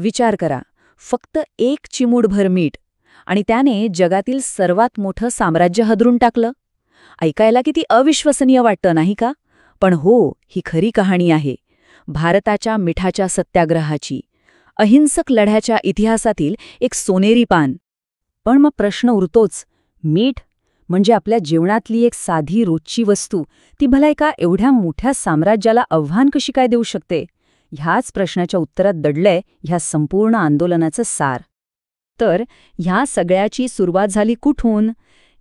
विचार करा, फक्त एक चिमूटभर मीठ आणि त्याने जगातील सर्वात मोठं साम्राज्य हादरून टाकलं. ऐकायला किती अविश्वसनीय वाटतं नाही का? पण हो, ही खरी कहाणी आहे भारताच्या मिठाच्या सत्याग्रहाची, अहिंसक लढ्याच्या इतिहासातील एक सोनेरी पान. पण मग प्रश्न उरतोच, मीठ म्हणजे आपल्या जीवनातली एक साधी रोजची वस्तू, ती भला एका एवढ्या मोठ्या साम्राज्याला आव्हान कशी काय देऊ शकते? ह्याच प्रश्नाच्या उत्तरात दडलंय ह्या संपूर्ण आंदोलनाचं सार. तर ह्या सगळ्याची सुरुवात झाली कुठून?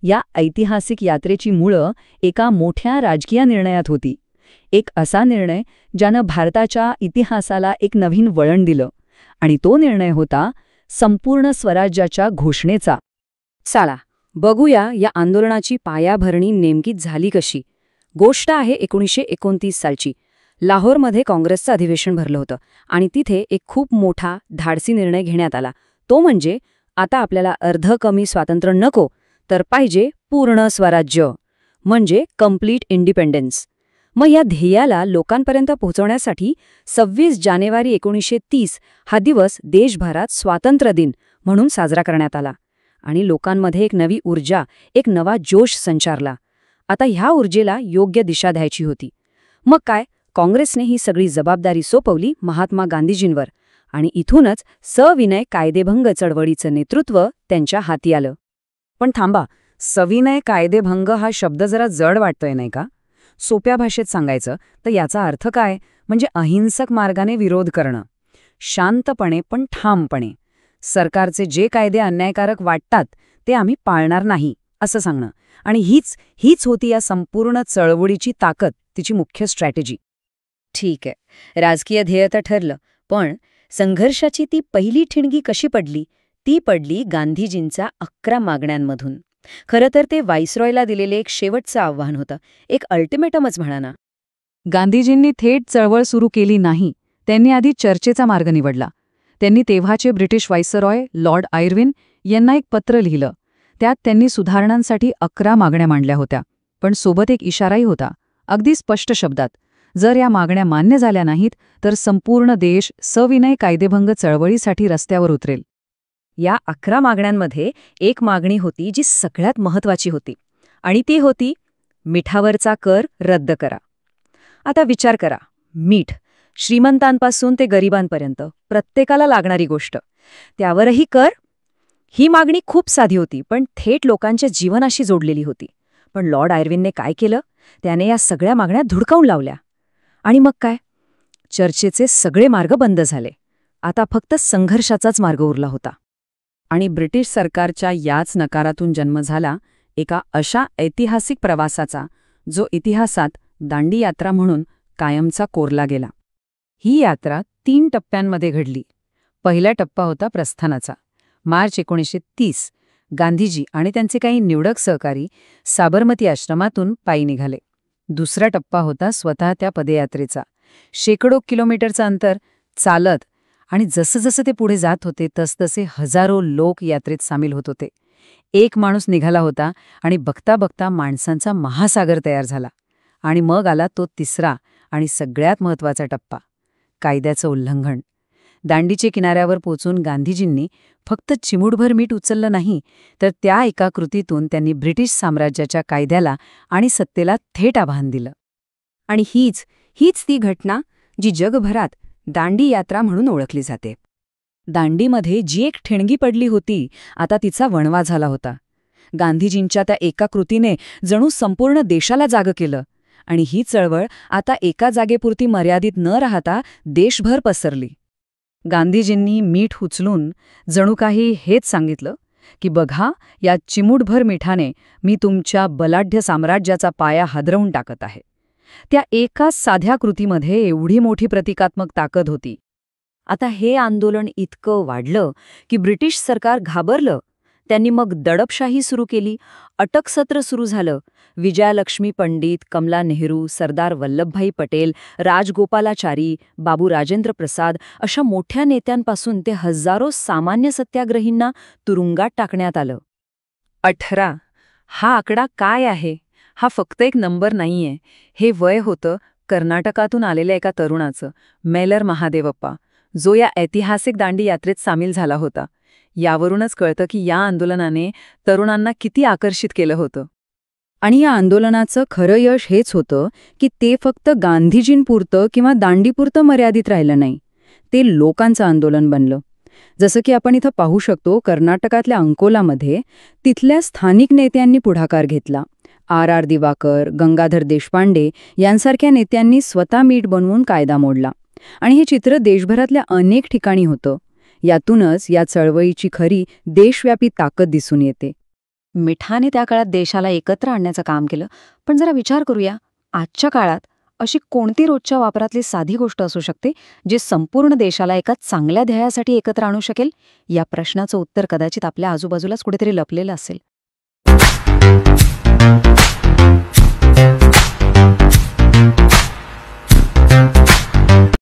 या ऐतिहासिक यात्रेची मुळं एका मोठ्या राजकीय निर्णयात होती. एक असा निर्णय ज्यानं भारताच्या इतिहासाला एक नवीन वळण दिलं. आणि तो निर्णय होता संपूर्ण स्वराज्याच्या घोषणेचा. चला बघूया या आंदोलनाची पायाभरणी नेमकी झाली कशी. गोष्ट आहे 1929 सालची. लाहोरमध्ये काँग्रेसचं अधिवेशन भरलं होतं आणि तिथे एक खूप मोठा धाडसी निर्णय घेण्यात आला. तो म्हणजे आता आपल्याला अर्ध कमी स्वातंत्र्य नको, तर पाहिजे पूर्ण स्वराज्य, म्हणजे कम्प्लीट इंडिपेंडन्स. मग या ध्येयाला लोकांपर्यंत पोहोचवण्यासाठी 26 जानेवारी 1930 हा दिवस देशभरात स्वातंत्र्य दिन म्हणून साजरा करण्यात आला. आणि लोकांमध्ये एक नवी ऊर्जा, एक नवा जोश संचारला. आता ह्या ऊर्जेला योग्य दिशा द्यायची होती. मग काय, काँग्रेसने ही सगळी जबाबदारी सोपवली महात्मा गांधीजींवर आणि इथूनच सविनय कायदेभंग चळवळीचं नेतृत्व त्यांच्या हाती आलं. पण थांबा, सविनय कायदेभंग हा शब्द जरा जड वाटतोय नाही का? सोप्या भाषेत सांगायचं तर याचा अर्थ काय? म्हणजे अहिंसक मार्गाने विरोध करणं, शांतपणे पण ठामपणे. सरकारचे जे कायदे अन्यायकारक वाटतात ते आम्ही पाळणार नाही असं सांगणं. आणि हीच होती या संपूर्ण चळवळीची ताकद, तिची मुख्य स्ट्रॅटेजी. ठीक आहे, राजकीय ध्येय तर ठरलं, पण संघर्षाची ती पहिली ठिणगी कशी पडली? ती पडली गांधीजींच्या 11 मागण्यांमधून. खरं तर ते व्हाईसरॉयला दिलेले एक शेवटचं आव्हान होतं, एक अल्टिमेटमच म्हणा ना. गांधीजींनी थेट चळवळ सुरू केली नाही. त्यांनी आधी चर्चेचा मार्ग निवडला. त्यांनी तेव्हाचे ब्रिटिश व्हाईसरॉय लॉर्ड आयर्विन यांना एक पत्र लिहिलं. त्यात त्यांनी सुधारणांसाठी 11 मागण्या मांडल्या होत्या. पण सोबत एक इशाराही होता, अगदी स्पष्ट शब्दात. जर या मागण्या मान्य झाल्या नाहीत तर संपूर्ण देश सविनय कायदेभंग चळवळीसाठी रस्त्यावर उतरेल. या 11 मागण्यांमध्ये एक मागणी होती जी सगळ्यात महत्त्वाची होती, आणि ती होती मिठावरचा कर रद्द करा. आता विचार करा, मीठ श्रीमंतांपासून ते गरिबांपर्यंत प्रत्येकाला लागणारी गोष्ट, त्यावरही कर. ही मागणी खूप साधी होती, पण थेट लोकांच्या जीवनाशी जोडलेली होती. पण लॉर्ड आयर्विनने काय केलं? त्याने या सगळ्या मागण्या धुडकावून लावल्या. आणि मग काय? चर्चेचे सगळे मार्ग बंद झाले. आता फक्त संघर्षाचाच मार्ग उरला होता. आणि ब्रिटिश सरकारच्या याच नकारातून जन्म झाला एका अशा ऐतिहासिक प्रवासाचा, जो इतिहासात दांडी यात्रा म्हणून कायमचा कोरला गेला. ही यात्रा 3 टप्प्यांमध्ये घडली. पहिला टप्पा होता प्रस्थानाचा. मार्च 1930 गांधीजी आणि त्यांचे काही निवडक सहकारी साबरमती आश्रमातून पायी निघाले. दुसरा टप्पा होता स्वतः त्या पदयात्रेचा. शेकडो किलोमीटरचं अंतर चालत, आणि जसं ते पुढे जात होते तसतसे हजारो लोक यात्रेत सामील होत होते. एक माणूस निघाला होता आणि बघता बघता माणसांचा महासागर तयार झाला. आणि मग आला तो तिसरा आणि सगळ्यात महत्त्वाचा टप्पा, कायद्याचं उल्लंघन. दांडीचे किनाऱ्यावर पोचून गांधीजींनी फक्त चिमूटभर मीठ उचललं नाही, तर त्या एका कृतीतून त्यांनी ब्रिटिश साम्राज्याच्या कायद्याला आणि सत्तेला थेट आव्हान दिलं. आणि हीच ती घटना जी जगभरात दांडी यात्रा म्हणून ओळखली जाते. दांडीमध्ये जी एक ठिणगी पडली होती, आता तिचा वणवा झाला होता. गांधीजींच्या त्या एका कृतीने जणू संपूर्ण देशाला जागं केलं. आणि ही चळवळ आता एका जागेपुरती मर्यादित न राहता देशभर पसरली. गांधीजींनी मीठ उचलून जणू काही हेच सांगितलं की बघा, या चिमूटभर मिठाने मी तुमच्या बलाढ्य साम्राज्याचा पाया हादरवून टाकत आहे. त्या एका साध्या कृतीमध्ये एवढी मोठी प्रतिकात्मक ताकद होती. आता हे आंदोलन इतकं वाढलं की ब्रिटिश सरकार घाबरलं. त्यांनी मग दडपशाही सुरू केली. अटकसत्र सुरू झालं. विजयालक्ष्मी पंडित, कमला नेहरू, सरदार वल्लभभाई पटेल, राजगोपालाचारी, बाबू राजेंद्र प्रसाद अशा मोठ्या नेत्यांपासून ते हजारो सामान्य सत्याग्रहींना तुरुंगात टाकण्यात आलं. 18 हा आकडा काय आहे? हा फक्त एक नंबर नाहीये. हे वय होतं कर्नाटकातून आलेल्या एका तरुणाचं, मेलर महादेवप्पा, जो या ऐतिहासिक दांडी यात्रेत सामील झाला होता. यावरूनच कळतं की या आंदोलनाने तरुणांना किती आकर्षित केलं होतं. आणि या आंदोलनाचं खरं यश हेच होतं की ते फक्त गांधीजींपुरतं किंवा दांडीपुरतं मर्यादित राहिलं नाही. ते लोकांचं आंदोलन बनलं. जसं की आपण इथं पाहू शकतो, कर्नाटकातल्या अंकोलामध्ये तिथल्या स्थानिक नेत्यांनी पुढाकार घेतला. आर. दिवाकर, गंगाधर देशपांडे यांसारख्या नेत्यांनी स्वतः मीठ बनवून कायदा मोडला. आणि हे चित्र देशभरातल्या अनेक ठिकाणी होतं. यातूनच या चळवळीची खरी देशव्यापी ताकद दिसून येते. मिठाने त्या काळात देशाला एकत्र आणण्याचं काम केलं. पण जरा विचार करूया, आजच्या काळात अशी कोणती रोजच्या वापरातली साधी गोष्ट असू शकते जी संपूर्ण देशाला एका चांगल्या ध्येयासाठी एकत्र आणू शकेल? या प्रश्नाचं उत्तर कदाचित आपल्या आजूबाजूलाच कुठेतरी लपलेलं असेल.